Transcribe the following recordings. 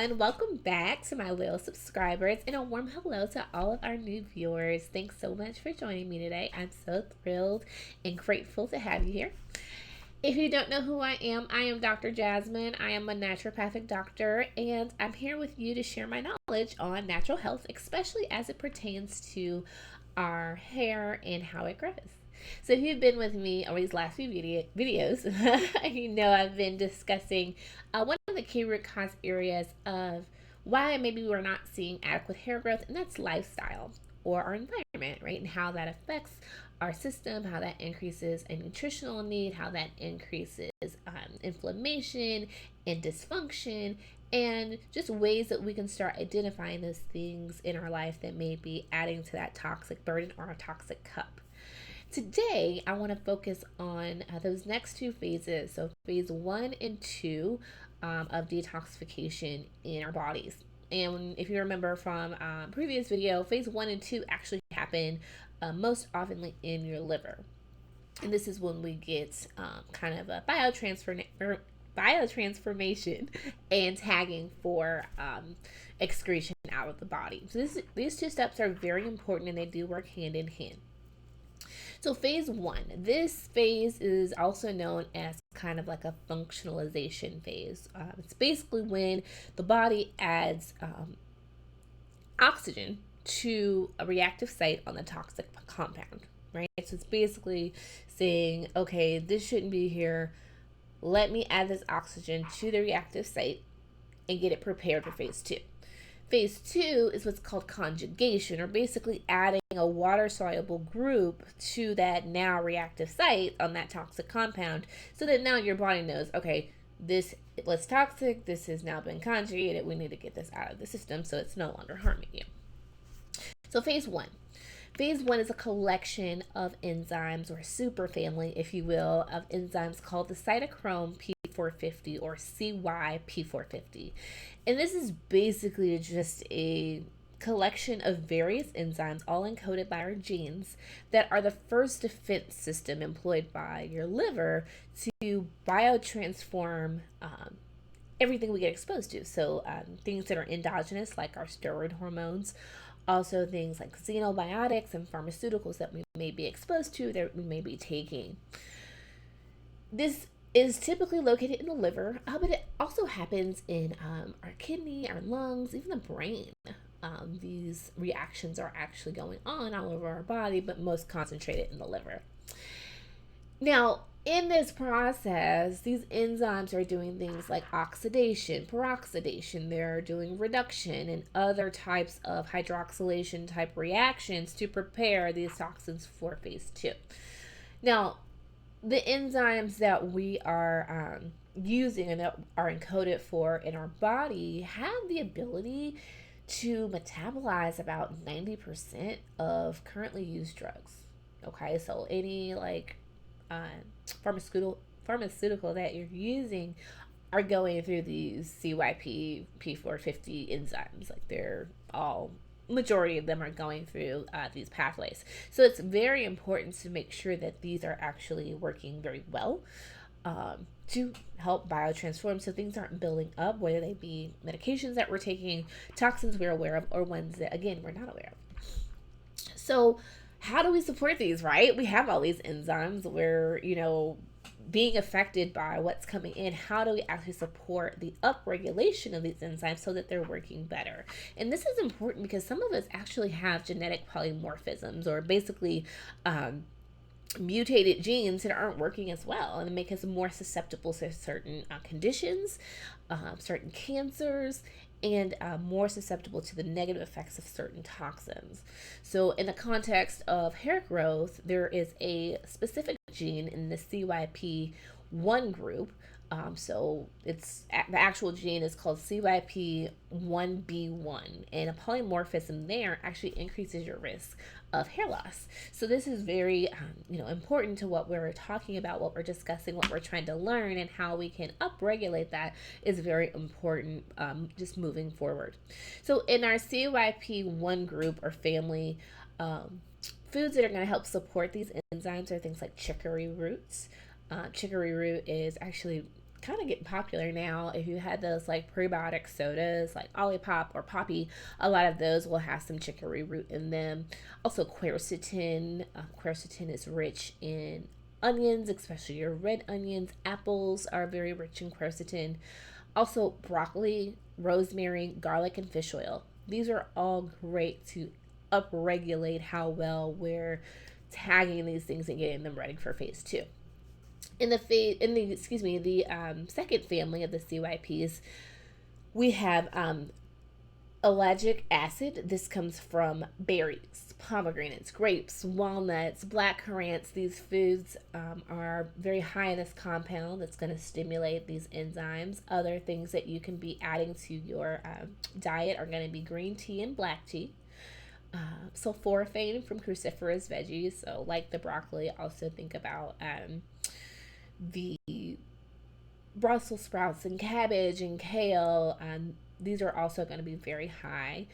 everyone. Welcome back to my loyal subscribers and a warm hello to all of our new viewers. Thanks so much for joining me today. I'm so thrilled and grateful to have you here. If you don't know who I am Dr. Jasmine. I am a naturopathic doctor, and I'm here with you to share my knowledge on natural health, especially as it pertains to our hair and how it grows. So if you've been with me over these last few videos, you know I've been discussing one of the key root cause areas of why maybe we're not seeing adequate hair growth, and that's lifestyle or our environment, right? And how that affects our system, how that increases a nutritional need, how that increases inflammation and dysfunction, and just ways that we can start identifying those things in our life that may be adding to that toxic burden or a toxic cup. Today, I want to focus on those next two phases. So, phase 1 and 2 of detoxification in our bodies. And if you remember from previous video, phase 1 and 2 actually happen most often in your liver. And this is when we get kind of a biotransformation and tagging for excretion out of the body. So these two steps are very important, and they do work hand in hand. So phase 1, this phase is also known as kind of like a functionalization phase. It's basically when the body adds oxygen to a reactive site on the toxic compound, right? So it's basically saying, okay, this shouldn't be here. Let me add this oxygen to the reactive site and get it prepared for phase 2. Phase 2 is what's called conjugation, or basically adding a water-soluble group to that now reactive site on that toxic compound, so that now your body knows, okay, this was toxic, this has now been conjugated, we need to get this out of the system so it's no longer harming you. So phase 1. Phase 1 is a collection of enzymes, or superfamily, if you will, of enzymes called the cytochrome P450 or CYP450. And this is basically just a collection of various enzymes, all encoded by our genes, that are the first defense system employed by your liver to biotransform everything we get exposed to. So things that are endogenous, like our steroid hormones, also things like xenobiotics and pharmaceuticals that we may be exposed to, that we may be taking. This is typically located in the liver, but it also happens in our kidney, our lungs, even the brain. These reactions are actually going on all over our body, but most concentrated in the liver. Now, in this process, these enzymes are doing things like oxidation, peroxidation, they're doing reduction and other types of hydroxylation type reactions to prepare these toxins for phase 2. Now, the enzymes that we are using and that are encoded for in our body have the ability to metabolize about 90% of currently used drugs. Okay, so any like pharmaceutical that you're using are going through these CYP P450 enzymes. Like they're all, majority of them are going through these pathways. So it's very important to make sure that these are actually working very well to help biotransform, so things aren't building up, whether they be medications that we're taking, toxins we're aware of, or ones that, again, we're not aware of. So how do we support these, right? We have all these enzymes. We're, being affected by what's coming in. How do we actually support the upregulation of these enzymes so that they're working better? And this is important because some of us actually have genetic polymorphisms, or basically mutated genes that aren't working as well, and make us more susceptible to certain conditions, certain cancers, and more susceptible to the negative effects of certain toxins. So in the context of hair growth, there is a specific gene in the CYP1 group. So it's the actual gene is called CYP1B1, and a polymorphism there actually increases your risk of hair loss. So this is very important to what we're talking about, what we're discussing, what we're trying to learn, and how we can upregulate that is very important just moving forward. So in our CYP1 group or family, foods that are going to help support these enzymes are things like chicory roots. Chicory root is actually kind of getting popular now. If you had those like prebiotic sodas like Olipop or Poppy, a lot of those will have some chicory root in them. Also quercetin. Quercetin is rich in onions, especially your red onions. Apples are very rich in quercetin. Also broccoli, rosemary, garlic, and fish oil. These are all great to upregulate how well we're tagging these things and getting them ready for phase two. In the second family of the CYPs, we have ellagic acid. This comes from berries, pomegranates, grapes, walnuts, black currants. These foods are very high in this compound that's going to stimulate these enzymes. Other things that you can be adding to your diet are going to be green tea and black tea. Sulforaphane from cruciferous veggies, so like the broccoli. Also think about the Brussels sprouts and cabbage and kale. These are also going to be very high.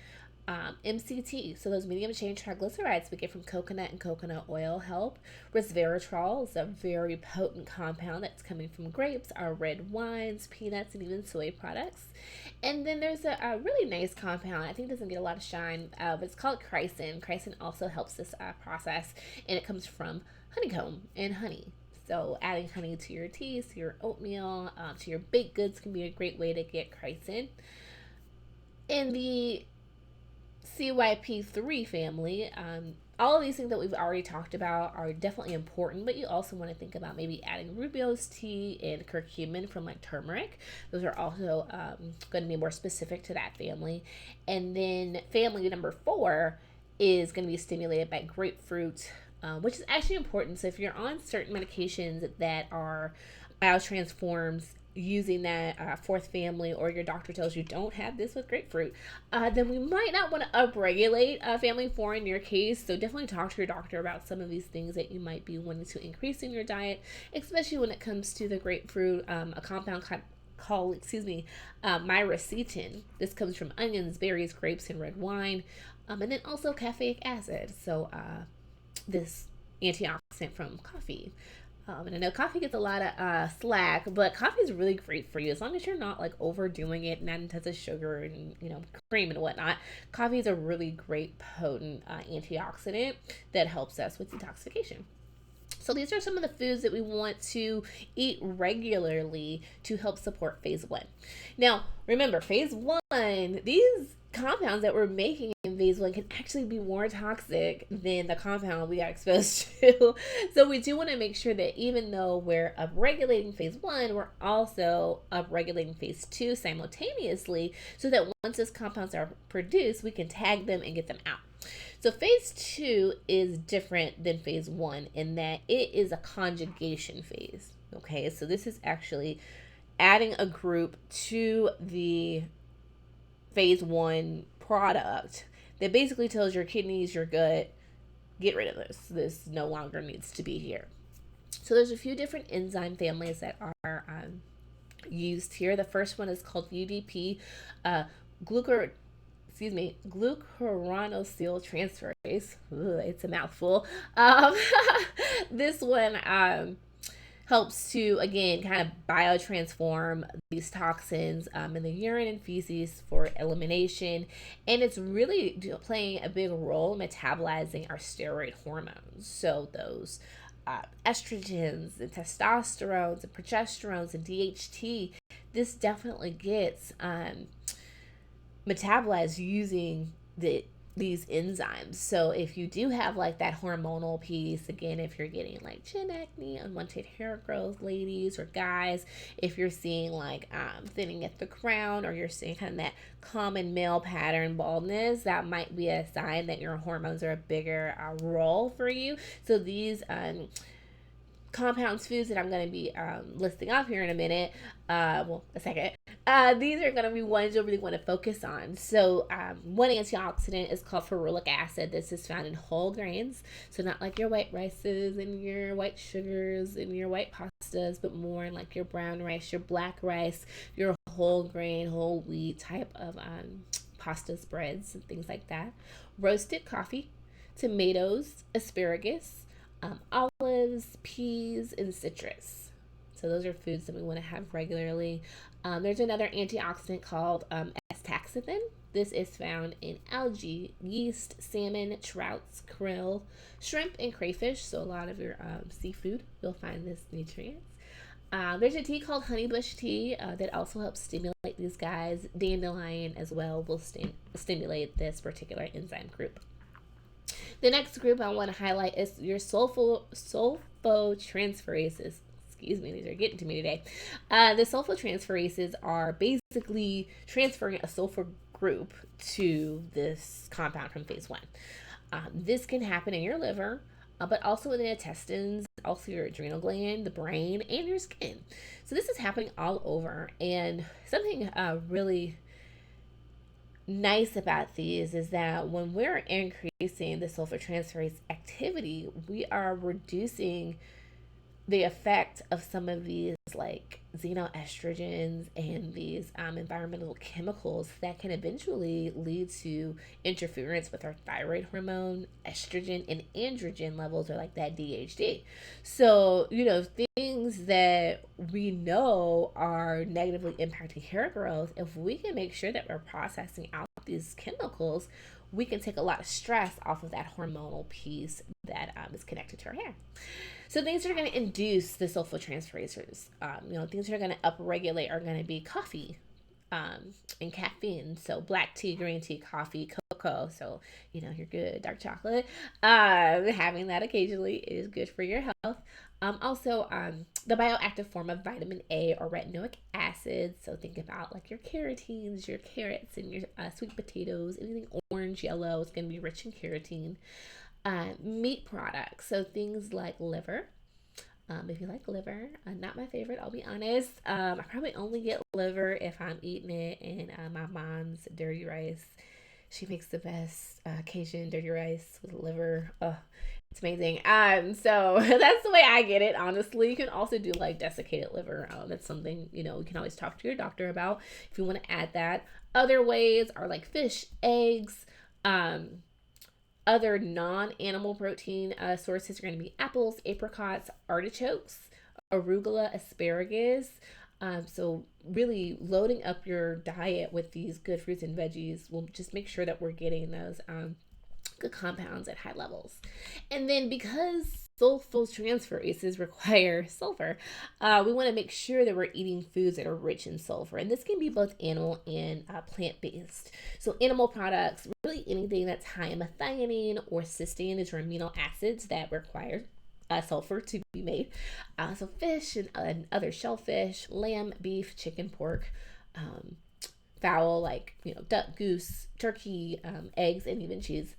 MCT, so those medium chain triglycerides we get from coconut and coconut oil help. Resveratrol is a very potent compound that's coming from grapes, our red wines, peanuts, and even soy products. And then there's a really nice compound, I think doesn't get a lot of shine, but it's called chrysin. Chrysin also helps this process, and it comes from honeycomb and honey. So adding honey to your teas, to your oatmeal, to your baked goods can be a great way to get chrysin. In the CYP3 family, all of these things that we've already talked about are definitely important, but you also want to think about maybe adding Rubio's tea and curcumin from like turmeric. Those are also going to be more specific to that family. And then family number 4 is going to be stimulated by grapefruit, which is actually important. So if you're on certain medications that are biotransforms using that fourth family, or your doctor tells you don't have this with grapefruit, then we might not want to upregulate family 4 in your case. So definitely talk to your doctor about some of these things that you might be wanting to increase in your diet, especially when it comes to the grapefruit, a compound called myricetin. This comes from onions, berries, grapes, and red wine, and then also caffeic acid. So this antioxidant from coffee. And I know coffee gets a lot of slack, but coffee is really great for you as long as you're not like overdoing it and adding tons of sugar and cream and whatnot. Coffee is a really great potent antioxidant that helps us with detoxification. So these are some of the foods that we want to eat regularly to help support phase 1. Now, remember, phase 1, these compounds that we're making in phase 1 can actually be more toxic than the compound we got exposed to. So we do want to make sure that even though we're upregulating phase 1, we're also upregulating phase 2 simultaneously, so that once those compounds are produced, we can tag them and get them out. So phase 2 is different than phase 1 in that it is a conjugation phase. Okay, so this is actually adding a group to the phase 1 product that basically tells your kidneys, your gut, get rid of this. This no longer needs to be here. So there's a few different enzyme families that are used here. The first one is called UDP, glucuronyl transferase. Ooh, it's a mouthful. This one helps to, again, kind of biotransform these toxins in the urine and feces for elimination. And it's really playing a big role in metabolizing our steroid hormones. So those estrogens and testosterones and progesterones and DHT, this definitely gets metabolized using these enzymes. So if you do have like that hormonal piece, again, if you're getting like chin acne, unwanted hair growth, ladies or guys, if you're seeing like thinning at the crown, or you're seeing kind of that common male pattern baldness, that might be a sign that your hormones are a bigger role for you. So these compounds, foods that I'm going to be listing off here in a minute, a second, these are going to be ones you'll really want to focus on. So one antioxidant is called ferulic acid. This is found in whole grains, so not like your white rices and your white sugars and your white pastas, but more in like your brown rice, your black rice, your whole grain, whole wheat type of pasta spreads and things like that. Roasted coffee, tomatoes, asparagus, olives, peas, and citrus. So those are foods that we want to have regularly. There's another antioxidant called astaxanthin. This is found in algae, yeast, salmon, trouts, krill, shrimp, and crayfish. So a lot of your seafood, you'll find this nutrient. There's a tea called honeybush tea that also helps stimulate these guys. Dandelion as well will stimulate this particular enzyme group. The next group I want to highlight is your sulfotransferases. Excuse me, these are getting to me today. The sulfotransferases are basically transferring a sulfur group to this compound from phase one. This can happen in your liver, but also in the intestines, also your adrenal gland, the brain, and your skin. So this is happening all over. And something really nice about these is that when we're increasing the sulfotransferase activity, we are reducing the effect of some of these like xenoestrogens and these environmental chemicals that can eventually lead to interference with our thyroid hormone, estrogen, and androgen levels, or like that DHT. So, things that we know are negatively impacting hair growth, if we can make sure that we're processing out these chemicals, we can take a lot of stress off of that hormonal piece that is connected to our hair. So things that are going to induce the sulfotransferases, things that are going to upregulate are going to be coffee and caffeine. So black tea, green tea, coffee, cocoa. So, you're good. Dark chocolate. Having that occasionally is good for your health. Also, the bioactive form of vitamin A or retinoic acid. So think about like your carotene, your carrots, and your sweet potatoes. Anything orange, yellow is going to be rich in carotene. Meat products, so things like liver. If you like liver, not my favorite, I'll be honest. I probably only get liver if I'm eating it in my mom's dirty rice. She makes the best Cajun dirty rice with liver. Oh, it's amazing. So that's the way I get it, honestly. You can also do like desiccated liver. That's something, you can always talk to your doctor about if you want to add that. Other ways are like fish, eggs, other non-animal protein sources are going to be apples, apricots, artichokes, arugula, asparagus. So really loading up your diet with these good fruits and veggies will just make sure that we're getting those good compounds at high levels. And then because sulfotransferases require sulfur, we want to make sure that we're eating foods that are rich in sulfur. And this can be both animal and plant-based. So animal products, really anything that's high in methionine or cysteine, these are amino acids that require sulfur to be made. So fish and other shellfish, lamb, beef, chicken, pork, fowl like duck, goose, turkey, eggs, and even cheese.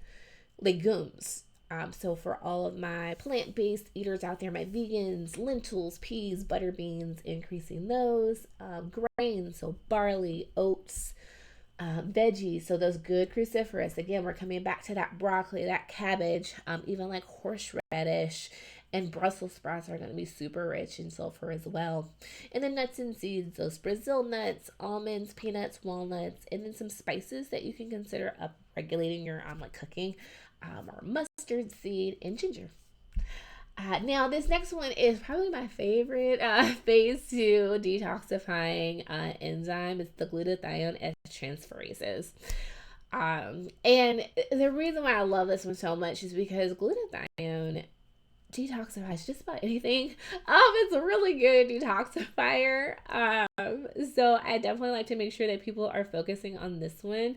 Legumes. So for all of my plant-based eaters out there, my vegans, lentils, peas, butter beans, increasing those. Grains, so barley, oats, veggies, so those good cruciferous. Again, we're coming back to that broccoli, that cabbage, even like horseradish and Brussels sprouts are going to be super rich in sulfur as well. And then nuts and seeds, those Brazil nuts, almonds, peanuts, walnuts, and then some spices that you can consider up regulating your like cooking, or mustard seed and ginger. Now, this next one is probably my favorite phase 2 detoxifying enzyme. It's the glutathione transferases. And the reason why I love this one so much is because glutathione detoxifies just about anything. It's a really good detoxifier. So I definitely like to make sure that people are focusing on this one.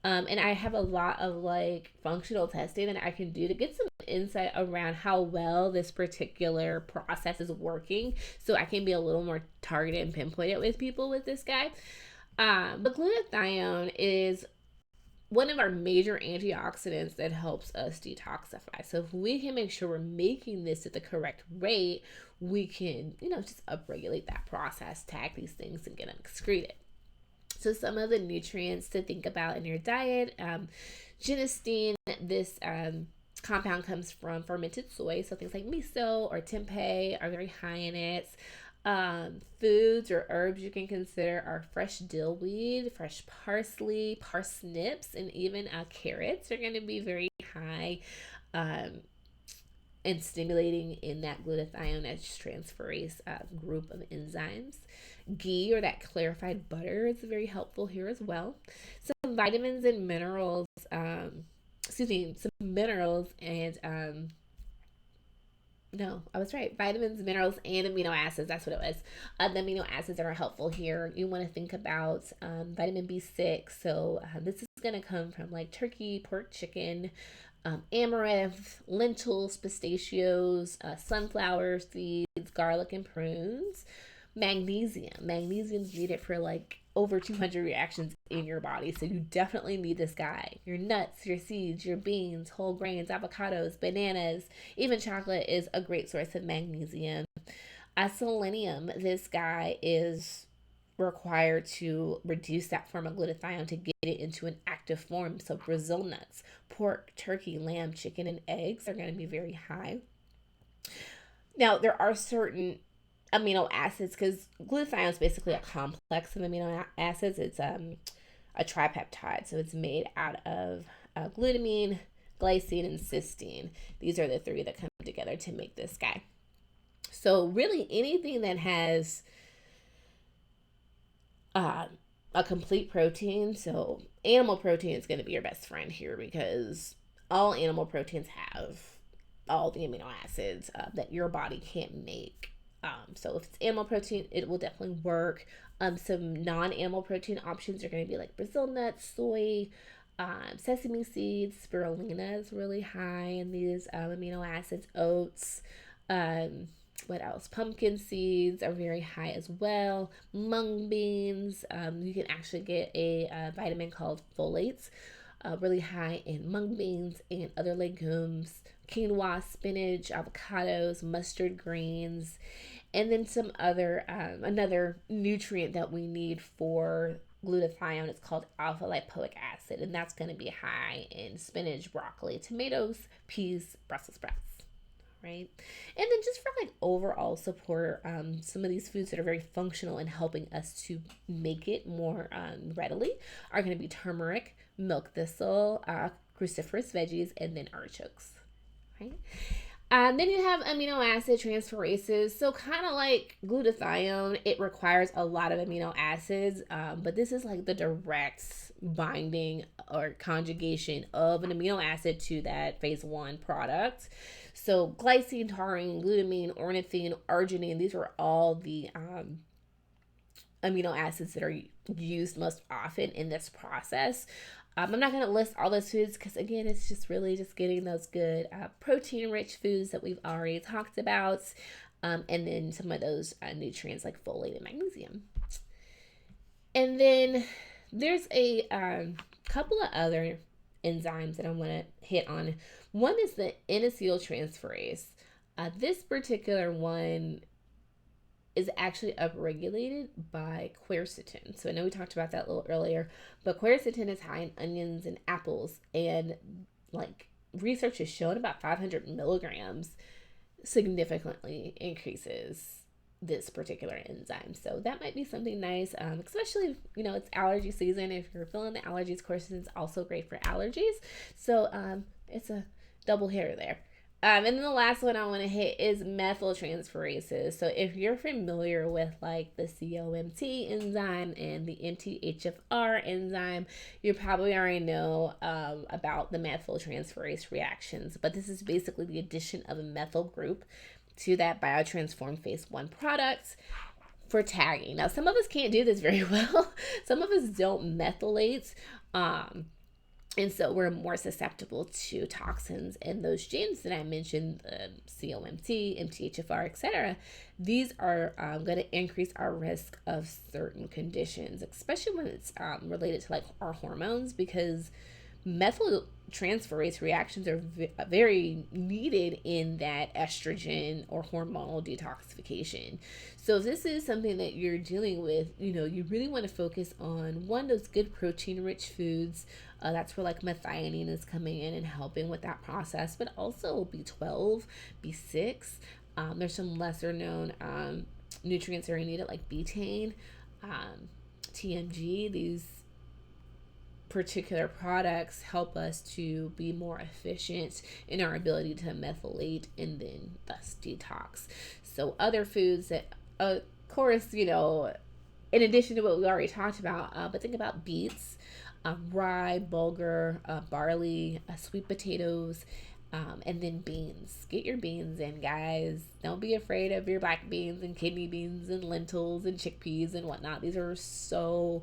And I have a lot of like functional testing that I can do to get some insight around how well this particular process is working, so I can be a little more targeted and pinpointed with people with this guy. But glutathione is one of our major antioxidants that helps us detoxify. So if we can make sure we're making this at the correct rate, we can, just upregulate that process, tag these things, and get them excreted. So some of the nutrients to think about in your diet, genistein, this compound comes from fermented soy. So things like miso or tempeh are very high in it. Foods or herbs you can consider are fresh dill weed, fresh parsley, parsnips, and even carrots are going to be very high and stimulating in that glutathione transferase group of enzymes. Ghee, or that clarified butter, is very helpful here as well. Some vitamins and minerals, some minerals and no, I was right. Vitamins, minerals, and amino acids. That's what it was. The amino acids that are helpful here. You want to think about vitamin B6. So this is going to come from like turkey, pork, chicken, amaranth, lentils, pistachios, sunflower seeds, garlic, and prunes. Magnesium. Magnesium is needed for like over 200 reactions in your body. So you definitely need this guy. Your nuts, your seeds, your beans, whole grains, avocados, bananas, even chocolate is a great source of magnesium. Selenium, this guy is required to reduce that form of glutathione to get it into an active form. So Brazil nuts, pork, turkey, lamb, chicken, and eggs are going to be very high. Now, there are certain amino acids, because glutathione is basically a complex of amino acids. It's a tripeptide, so it's made out of glutamine, glycine, and cysteine. These are the three that come together to make this guy. So really anything that has a complete protein, so animal protein is going to be your best friend here, because all animal proteins have all the amino acids that your body can't make. So if it's animal protein, it will definitely work. Some non-animal protein options are going to be like Brazil nuts, soy, sesame seeds. Spirulina is really high in these amino acids. Oats. What else? Pumpkin seeds are very high as well. Mung beans. You can actually get a vitamin called folates, really high in mung beans and other legumes. Quinoa, spinach, avocados, mustard greens, and then some other another nutrient that we need for glutathione is called alpha lipoic acid, and that's going to be high in spinach, broccoli, tomatoes, peas, Brussels sprouts. Right? And then just for like overall support, some of these foods that are very functional in helping us to make it more readily are going to be turmeric, milk thistle, cruciferous veggies, and then artichokes. Right? Then you have amino acid transferases. So kind of like glutathione, it requires a lot of amino acids, but this is like the direct binding or conjugation of an amino acid to that phase 1 product. So glycine, taurine, glutamine, ornithine, arginine, these are all the amino acids that are used most often in this process. I'm not going to list all those foods because, again, it's just really just getting those good protein-rich foods that we've already talked about, and then some of those nutrients like folate and magnesium. And then there's a couple of other enzymes that I want to hit on. One is the N-acetyltransferase. This particular one is actually upregulated by quercetin. So I know we talked about that a little earlier, but quercetin is high in onions and apples, and like research has shown about 500 milligrams significantly increases this particular enzyme. So that might be something nice, especially, it's allergy season. If you're feeling the allergies, quercetin is also great for allergies. So it's a double hitter there. And then the last one I want to hit is methyltransferases. So if you're familiar with like the COMT enzyme and the MTHFR enzyme, you probably already know about the methyltransferase reactions. But this is basically the addition of a methyl group to that biotransformed phase 1 product for tagging. Now, some of us can't do this very well. Some of us don't methylate. And so we're more susceptible to toxins, and those genes that I mentioned, COMT, MTHFR, etc. These are going to increase our risk of certain conditions, especially when it's related to like our hormones, because methyltransferase reactions are very needed in that estrogen or hormonal detoxification. So if this is something that you're dealing with, you really want to focus on those good protein rich foods. That's where like methionine is coming in and helping with that process, but also B12, B6. There's some lesser known nutrients that are needed like betaine, TMG. These particular products help us to be more efficient in our ability to methylate and then thus detox. So other foods that, of course, you know, in addition to what we already talked about, but think about beets, rye, bulgur, barley, sweet potatoes, and then beans. Get your beans in, guys. Don't be afraid of your black beans and kidney beans and lentils and chickpeas and whatnot. These are so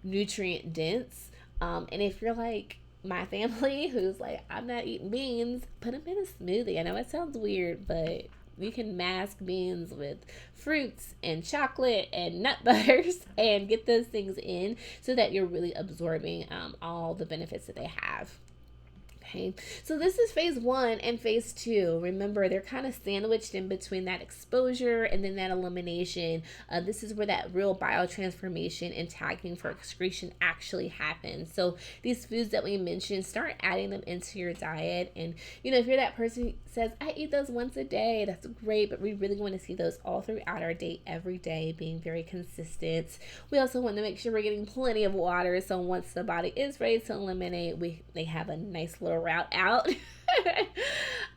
nutrient dense. And if you're like my family who's like, I'm not eating beans, put them in a smoothie. I know it sounds weird, but you can mask beans with fruits and chocolate and nut butters and get those things in so that you're really absorbing all the benefits that they have. Okay, so this is phase 1 and phase 2. Remember, they're kind of sandwiched in between that exposure and then that elimination. This is where that real biotransformation and tagging for excretion actually happens. So these foods that we mentioned, start adding them into your diet. And, you know, if you're that person who says, I eat those once a day, that's great, but we really want to see those all throughout our day, every day, being very consistent. We also want to make sure we're getting plenty of water. So once the body is ready to eliminate, they have a nice little route out.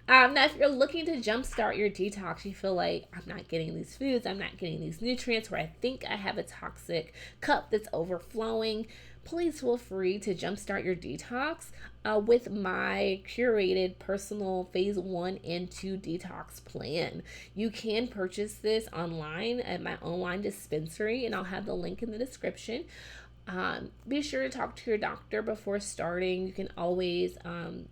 Now, if you're looking to jumpstart your detox, you feel like I'm not getting these foods, I'm not getting these nutrients, or I think I have a toxic cup that's overflowing, please feel free to jumpstart your detox with my curated personal phase 1 and 2 detox plan. You can purchase this online at my online dispensary, and I'll have the link in the description. Be sure to talk to your doctor before starting. You can always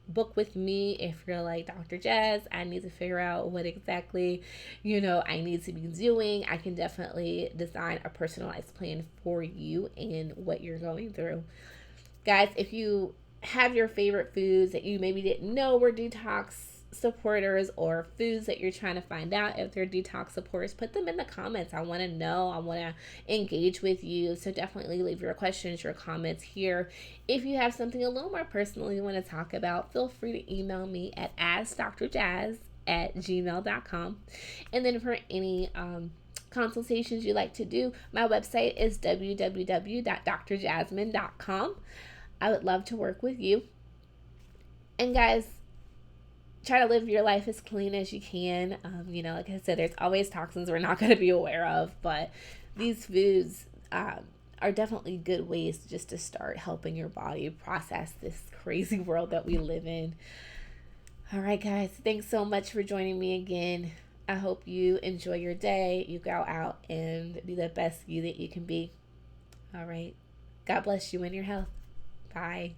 book with me if you're like, Dr. Jazz, I need to figure out what exactly, you know, I need to be doing. I can definitely design a personalized plan for you and what you're going through. Guys, if you have your favorite foods that you maybe didn't know were detox supporters, or foods that you're trying to find out if they're detox supporters, put them in the comments. I want to know. I want to engage with you. So definitely leave your questions, your comments here. If you have something a little more personal you want to talk about, feel free to email me at askdrjazz@gmail.com. And then for any consultations you'd like to do, my website is www.drjasmine.com. I would love to work with you. And guys, try to live your life as clean as you can. You know, like I said, there's always toxins we're not going to be aware of, but these foods are definitely good ways just to start helping your body process this crazy world that we live in. All right, guys, thanks so much for joining me again. I hope you enjoy your day. You go out and be the best you that you can be. All right. God bless you and your health. Bye.